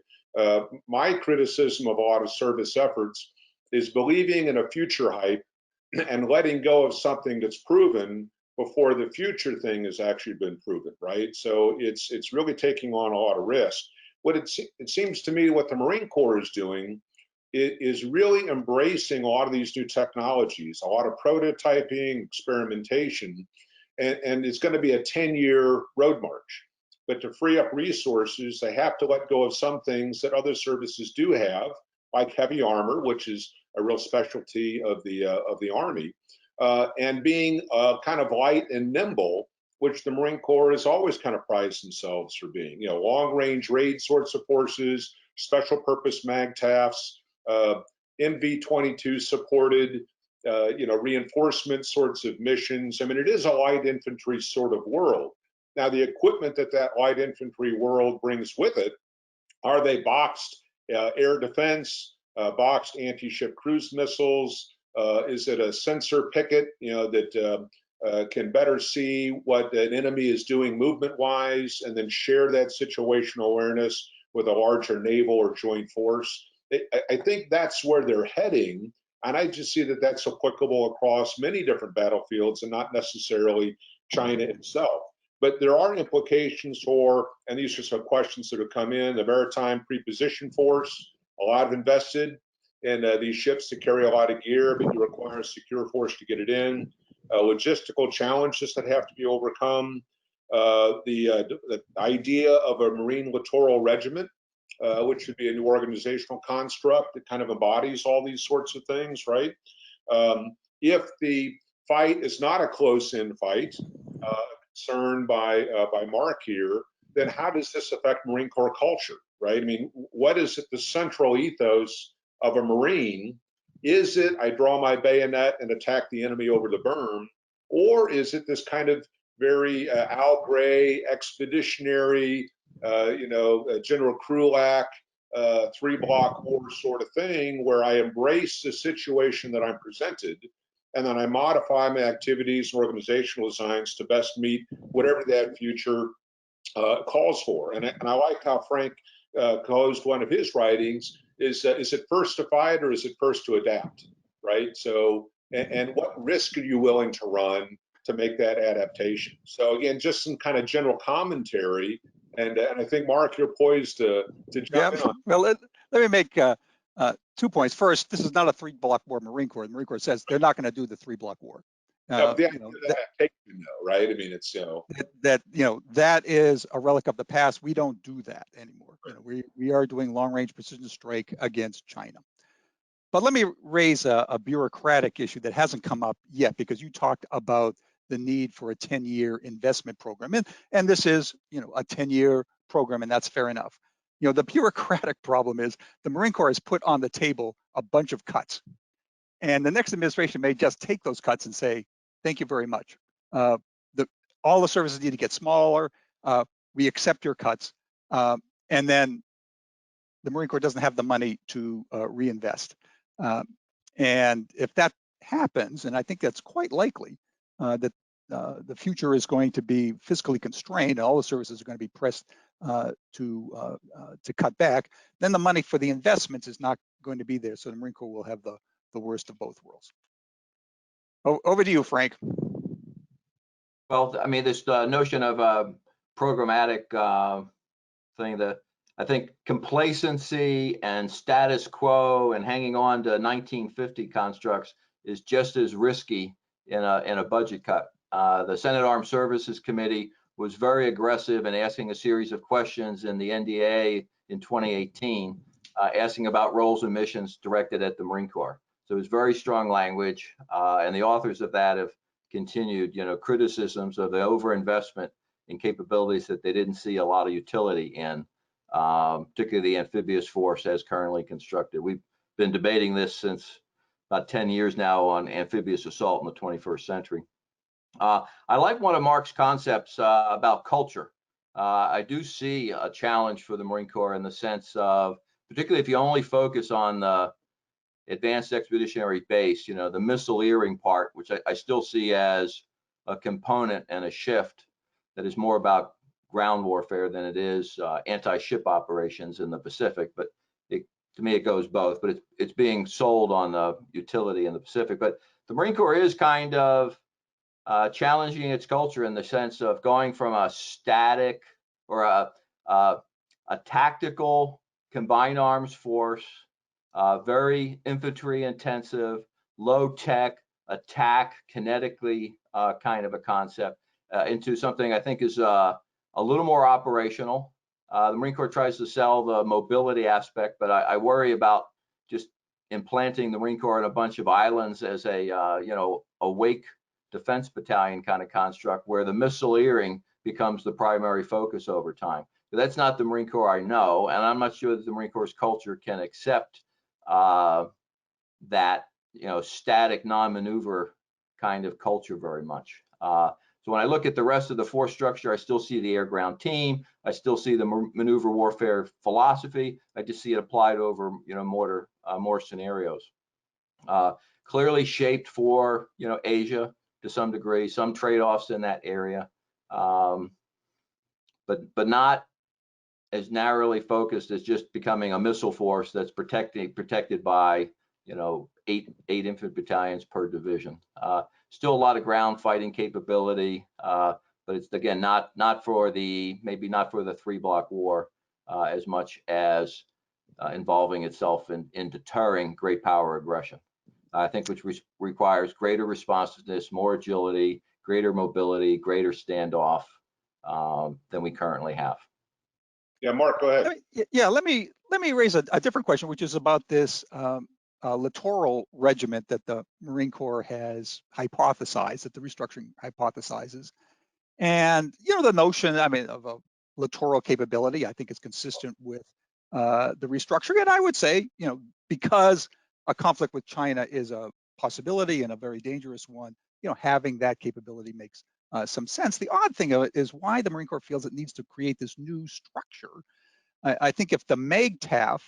My criticism of a lot of service efforts is believing in a future hype and letting go of something that's proven before the future thing has actually been proven, right? So it's really taking on a lot of risk. What it seems to me what the Marine Corps is doing is really embracing a lot of these new technologies, a lot of prototyping, experimentation, and it's going to be a 10-year road march. But to free up resources, they have to let go of some things that other services do have, like heavy armor, which is a real specialty of the Army, and being kind of light and nimble, which the Marine Corps has always kind of prized themselves for being. Long-range raid sorts of forces, special purpose MAGTFs, MV-22 supported, reinforcement sorts of missions. I mean, it is a light infantry sort of world. Now, the equipment that light infantry world brings with it, are they boxed air defense, boxed anti-ship cruise missiles? Is it a sensor picket, that can better see what an enemy is doing movement-wise and then share that situational awareness with a larger naval or joint force? I think that's where they're heading, and I just see that that's applicable across many different battlefields and not necessarily China itself. But there are implications for, and these are some questions that have come in, the maritime preposition force, a lot of invested in these ships to carry a lot of gear, but you require a secure force to get it in. Logistical challenges that have to be overcome. The idea of a Marine littoral regiment, which would be a new organizational construct that kind of embodies all these sorts of things, right? If the fight is not a close-in fight, concern by Mark here, then how does this affect Marine Corps culture, right? I mean, what is it, the central ethos of a Marine? Is it I draw my bayonet and attack the enemy over the berm, or is it this kind of very Al Gray expeditionary, General Krulak, 3-block war sort of thing, where I embrace the situation that I'm presented, and then I modify my activities and organizational designs to best meet whatever that future calls for. And I like how Frank closed one of his writings, is it first to fight or is it first to adapt, right? So, and what risk are you willing to run to make that adaptation? So again, just some kind of general commentary. And I think, Mark, you're poised to jump in on. Well, let me make 2 points. First, this is not a 3-block war Marine Corps. The Marine Corps says they're not going to do the 3-block war. No, the adaptation, though, right? I mean, it's that is a relic of the past. We don't do that anymore. We are doing long-range precision strike against China. But let me raise a bureaucratic issue that hasn't come up yet, because you talked about the need for a 10-year investment program, and this is a 10-year program, and that's fair enough. The bureaucratic problem is the Marine Corps has put on the table a bunch of cuts, and the next administration may just take those cuts and say, thank you very much. All the services need to get smaller. We accept your cuts. And then the Marine Corps doesn't have the money to reinvest. And if that happens, and I think that's quite likely, that the future is going to be fiscally constrained, and all the services are going to be pressed to cut back, then the money for the investments is not going to be there. So the Marine Corps will have the worst of both worlds. Over to you, Frank. Well, I mean, this notion of programmatic thing, that I think complacency and status quo and hanging on to 1950 constructs is just as risky in a budget cut. The Senate Armed Services Committee was very aggressive in asking a series of questions in the NDA in 2018, asking about roles and missions directed at the Marine Corps. So it was very strong language, and the authors of that have continued, criticisms of the overinvestment in capabilities that they didn't see a lot of utility in, particularly the amphibious force as currently constructed. We've been debating this since about 10 years now on amphibious assault in the 21st century. I like one of Mark's concepts about culture. I do see a challenge for the Marine Corps in the sense of, particularly if you only focus on the advanced expeditionary base, the missileering part, which I still see as a component and a shift that is more about ground warfare than it is anti-ship operations in the Pacific. But to me, it goes both, but it's being sold on the utility in the Pacific. But the Marine Corps is kind of challenging its culture in the sense of going from a static or a tactical combined arms force, very infantry intensive, low tech, attack kinetically kind of a concept, into something I think is a little more operational. The Marine Corps tries to sell the mobility aspect, but I worry about just implanting the Marine Corps in a bunch of islands as a wake defense battalion kind of construct, where the missileering becomes the primary focus over time. But that's not the Marine Corps I know, and I'm not sure that the Marine Corps' culture can accept that static non-maneuver kind of culture very much. So when I look at the rest of the force structure, I still see the air-ground team. I still see the maneuver warfare philosophy. I just see it applied over more scenarios. Clearly shaped for Asia to some degree, some trade-offs in that area, but not as narrowly focused as just becoming a missile force that's protected by eight infantry battalions per division. Still a lot of ground fighting capability, but it's again not for the three-block war as much as involving itself in deterring great power aggression. I think which requires greater responsiveness, more agility, greater mobility, greater standoff than we currently have. Yeah, Mark, go ahead. Let me raise a different question, which is about this littoral regiment that the Marine Corps has hypothesized, that the restructuring hypothesizes. And the notion, of a littoral capability, I think is consistent with the restructuring. And I would say, because a conflict with China is a possibility and a very dangerous one, having that capability makes some sense. The odd thing of it is why the Marine Corps feels it needs to create this new structure. I think if the MAGTAF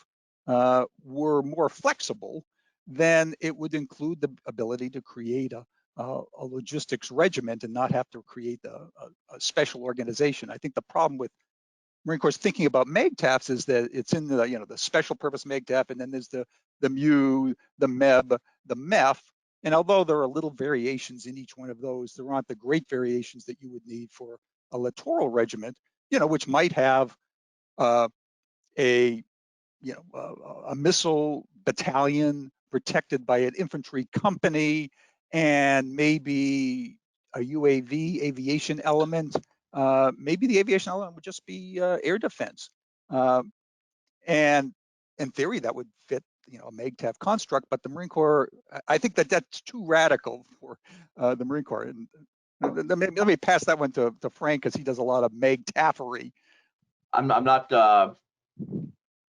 were more flexible, then it would include the ability to create a logistics regiment and not have to create a special organization. I think the problem with Marine Corps thinking about MAGTAFs is that it's in the special purpose MAGTAF, and then there's the MU, the MEB, the MEF. And although there are little variations in each one of those, there aren't the great variations that you would need for a littoral regiment, which might have a missile battalion protected by an infantry company, and maybe a UAV aviation element. Maybe the aviation element would just be air defense. And in theory, that would fit, a MAGTAF construct. But the Marine Corps, I think that's too radical for the Marine Corps. And let me pass that one to Frank, because he does a lot of MAGTAFery. I'm not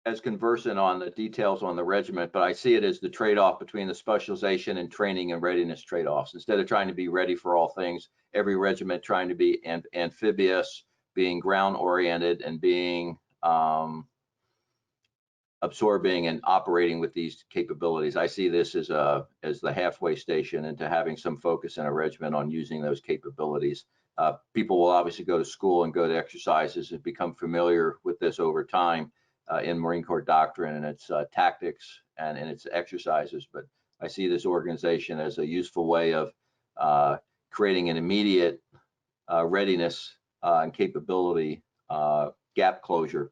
as conversant on the details on the regiment, but I see it as the trade-off between the specialization and training and readiness trade-offs. Instead of trying to be ready for all things, every regiment trying to be amphibious, being ground-oriented, and being absorbing and operating with these capabilities. I see this as the halfway station into having some focus in a regiment on using those capabilities. People will obviously go to school and go to exercises and become familiar with this over time in Marine Corps doctrine and its tactics and in its exercises. But I see this organization as a useful way of creating an immediate readiness and capability gap closure,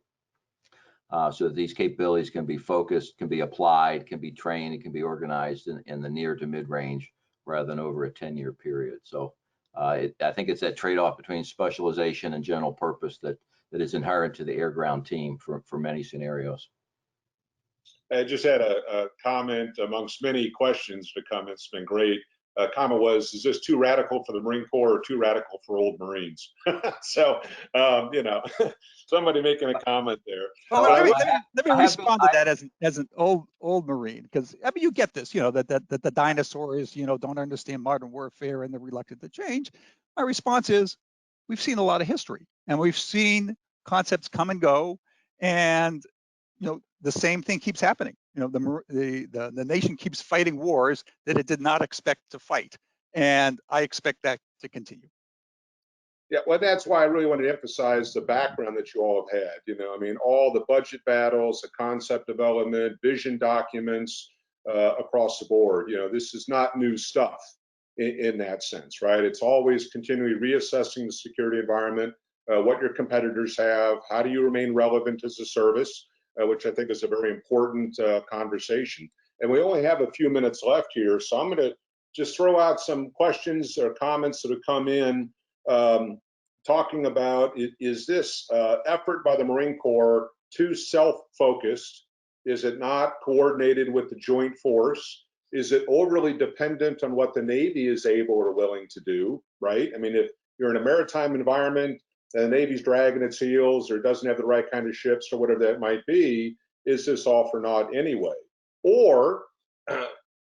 so that these capabilities can be focused, can be applied, can be trained, and can be organized in the near to mid-range rather than over a 10-year period. So I think it's that trade-off between specialization and general purpose that is inherent to the air-ground team for many scenarios. I just had a comment amongst many questions. The comment's been great. Comment was, is this too radical for the Marine Corps or too radical for old Marines? So, you know, somebody making a comment there. Well, let me respond to that as an old Marine, because I mean, you get this, you know, that the dinosaurs, you know, don't understand modern warfare and they're reluctant to change. My response is, we've seen a lot of history and we've seen concepts come and go, and you know, the same thing keeps happening. You know, the nation keeps fighting wars that it did not expect to fight, and I expect that to continue. Yeah, well, that's why I really wanted to emphasize the background that you all have had. You know, I mean, all the budget battles, the concept development, vision documents across the board. You know, this is not new stuff in that sense, right? It's always continually reassessing the security environment, what your competitors have, how do you remain relevant as a service, which I think is a very important conversation. And we only have a few minutes left here, so I'm going to just throw out some questions or comments that have come in. Talking about, is this effort by the Marine Corps too self-focused? Is it not coordinated with the joint force? Is it overly dependent on what the Navy is able or willing to do, right? I mean, if you're in a maritime environment and the Navy's dragging its heels or doesn't have the right kind of ships or whatever that might be, is this all for naught anyway? Or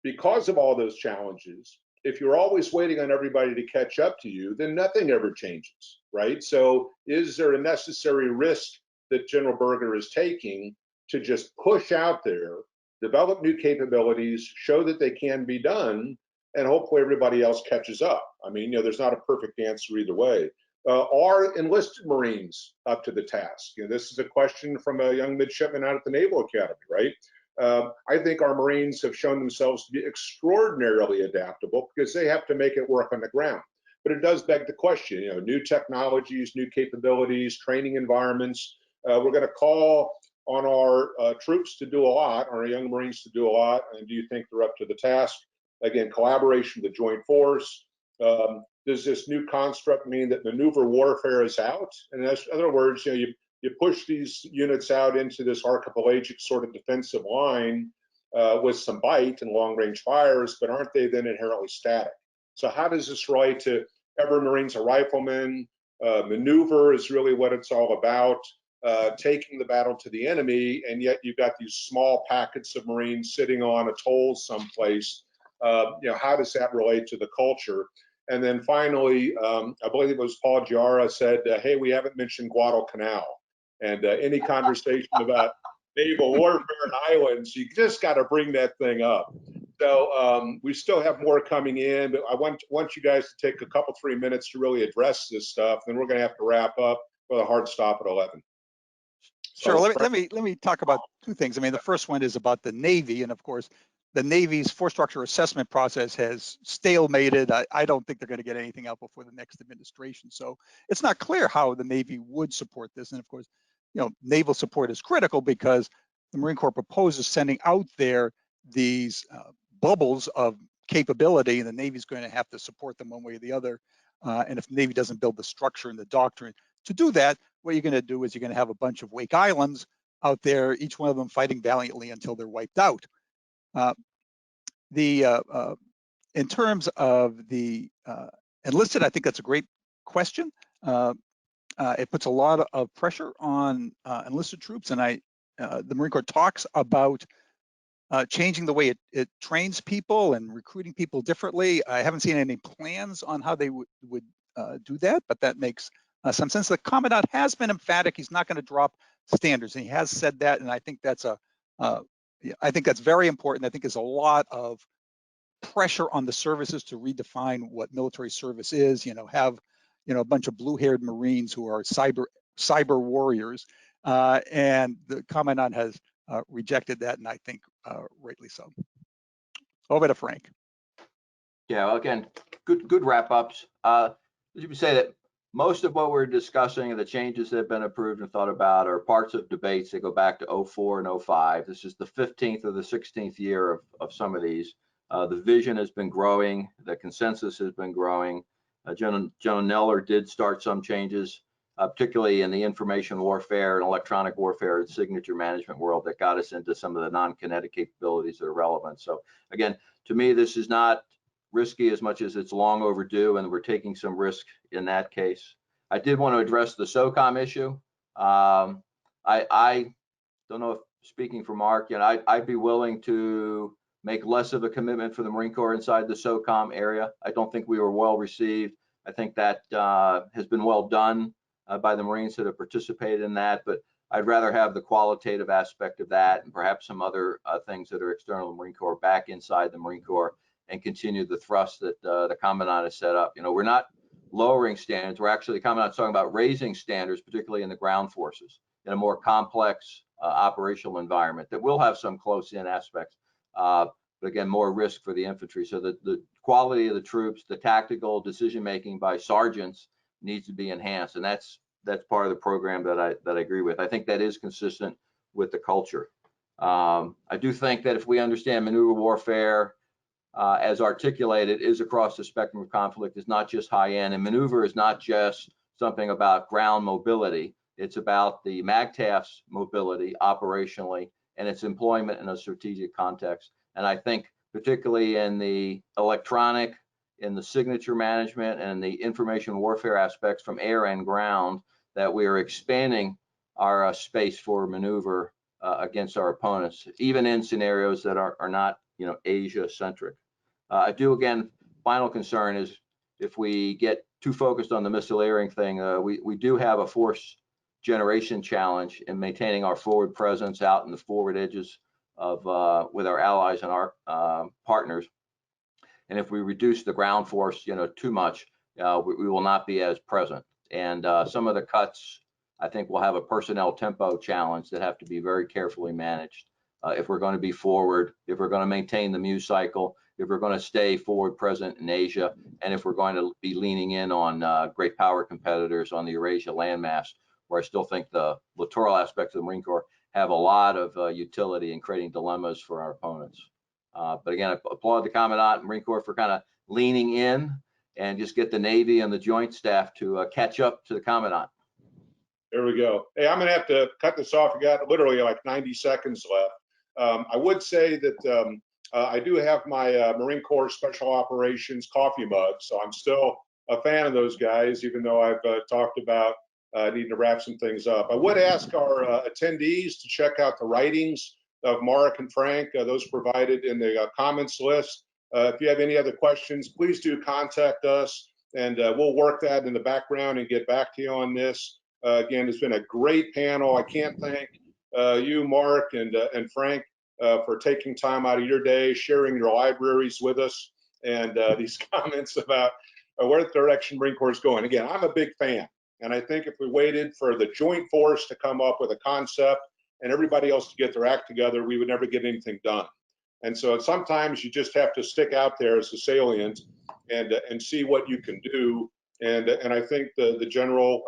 because of all those challenges, if you're always waiting on everybody to catch up to you, then nothing ever changes, right? So is there a necessary risk that General Berger is taking to just push out there, develop new capabilities, show that they can be done, and hopefully everybody else catches up? I mean, you know, there's not a perfect answer either way. Are enlisted Marines up to the task? You know, this is a question from a young midshipman out at the Naval Academy, right? I think our Marines have shown themselves to be extraordinarily adaptable because they have to make it work on the ground. But it does beg the question, you know, new technologies, new capabilities, training environments. We're going to call on our troops to do a lot, our young Marines to do a lot. And do you think they're up to the task? Again, collaboration with the joint force. Does this new construct mean that maneuver warfare is out? And in other words, you know, you push these units out into this archipelagic sort of defensive line with some bite and long-range fires, but aren't they then inherently static? So how does this relate to every Marine's a rifleman? Maneuver is really what it's all about, taking the battle to the enemy, and yet you've got these small packets of Marines sitting on atolls someplace. You know, how does that relate to the culture? And then finally, I believe it was Paul Giara said, hey, we haven't mentioned Guadalcanal. And any conversation about naval warfare and islands, you just got to bring that thing up. So we still have more coming in, but I want you guys to take a couple, 3 minutes to really address this stuff. Then we're going to have to wrap up with a hard stop at 11. Sure. Let me talk about two things. I mean, the first one is about the Navy, and of course, the Navy's force structure assessment process has stalemated. I don't think they're going to get anything out before the next administration. So it's not clear how the Navy would support this. And of course, you know, naval support is critical because the Marine Corps proposes sending out there these bubbles of capability, and the Navy's going to have to support them one way or the other. And if the Navy doesn't build the structure and the doctrine to do that, what you're going to do is you're going to have a bunch of wake islands out there, each one of them fighting valiantly until they're wiped out. In terms of the enlisted, I think that's a great question. It puts a lot of pressure on enlisted troops, and the Marine Corps talks about changing the way it trains people and recruiting people differently. I haven't seen any plans on how they would do that, but that makes some sense. The Commandant has been emphatic. He's not going to drop standards, and he has said that, and I think that's a Yeah, I think that's very important. I think there's a lot of pressure on the services to redefine what military service is. Have a bunch of blue-haired Marines who are cyber warriors, and the Commandant has rejected that, and I think rightly so. Over to Frank. Yeah, well, again, good wrap-ups. As you would say that most of what we're discussing and the changes that have been approved and thought about are parts of debates that go back to 04 and 05. This is the 15th or the 16th year of some of these. The vision has been growing. The consensus has been growing. General Neller did start some changes, particularly in the information warfare and electronic warfare and signature management world that got us into some of the non-kinetic capabilities that are relevant. So again, to me, this is not risky as much as it's long overdue, and we're taking some risk in that case. I did want to address the SOCOM issue. I don't know if, speaking for Mark, I'd be willing to make less of a commitment for the Marine Corps inside the SOCOM area. I don't think we were well received. I think that has been well done by the Marines that have participated in that, but I'd rather have the qualitative aspect of that and perhaps some other things that are external to the Marine Corps back inside the Marine Corps and continue the thrust that the Commandant has set up. We're not lowering standards. We're actually, the Commandant's talking about raising standards, particularly in the ground forces, in a more complex operational environment that will have some close-in aspects, but again, more risk for the infantry. So the quality of the troops, the tactical decision-making by sergeants needs to be enhanced, and that's part of the program that I agree with. I think that is consistent with the culture. I do think that if we understand maneuver warfare as articulated is across the spectrum of conflict, is not just high end, and maneuver is not just something about ground mobility. It's about the MAGTF's mobility operationally and its employment in a strategic context. And I think particularly in the electronic, in the signature management, and the information warfare aspects from air and ground, that we are expanding our space for maneuver against our opponents, even in scenarios that are not Asia centric. I do, again, final concern is if we get too focused on the missile layering thing, we do have a force generation challenge in maintaining our forward presence out in the forward edges of with our allies and our partners. And if we reduce the ground force too much, we will not be as present. And some of the cuts, I think, will have a personnel tempo challenge that have to be very carefully managed if we're going to be forward, if we're going to maintain the Muse cycle, if we're going to stay forward present in Asia, and if we're going to be leaning in on great power competitors on the Eurasia landmass, where I still think the littoral aspects of the Marine Corps have a lot of utility in creating dilemmas for our opponents. But again, I applaud the Commandant and Marine Corps for kind of leaning in and just get the Navy and the Joint Staff to catch up to the Commandant. There we go. Hey, I'm going to have to cut this off. We got literally like 90 seconds left. I would say that I do have my Marine Corps Special Operations coffee mug, so I'm still a fan of those guys, even though I've talked about needing to wrap some things up. I would ask our attendees to check out the writings of Mark and Frank, those provided in the comments list. If you have any other questions, please do contact us, and we'll work that in the background and get back to you on this. Again, it's been a great panel. I can't thank you, Mark, and Frank for taking time out of your day, sharing your libraries with us, and these comments about where the direction Marine Corps is going. Again, I'm a big fan, and I think if we waited for the Joint Force to come up with a concept and everybody else to get their act together, we would never get anything done. And so sometimes you just have to stick out there as a salient and see what you can do. And I think the General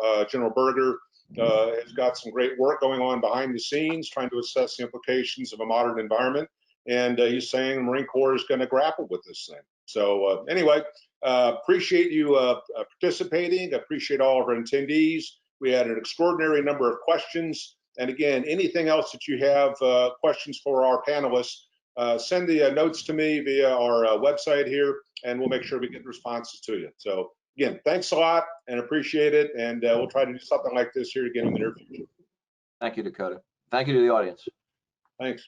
Berger has got some great work going on behind the scenes, trying to assess the implications of a modern environment. And he's saying the Marine Corps is going to grapple with this thing. So anyway, appreciate you participating. Appreciate all of our attendees. We had an extraordinary number of questions. And again, anything else that you have questions for our panelists, send the notes to me via our website here, and we'll make sure we get responses to you. So again, thanks a lot and appreciate it. And we'll try to do something like this here again in the near future. Thank you, Dakota. Thank you to the audience. Thanks.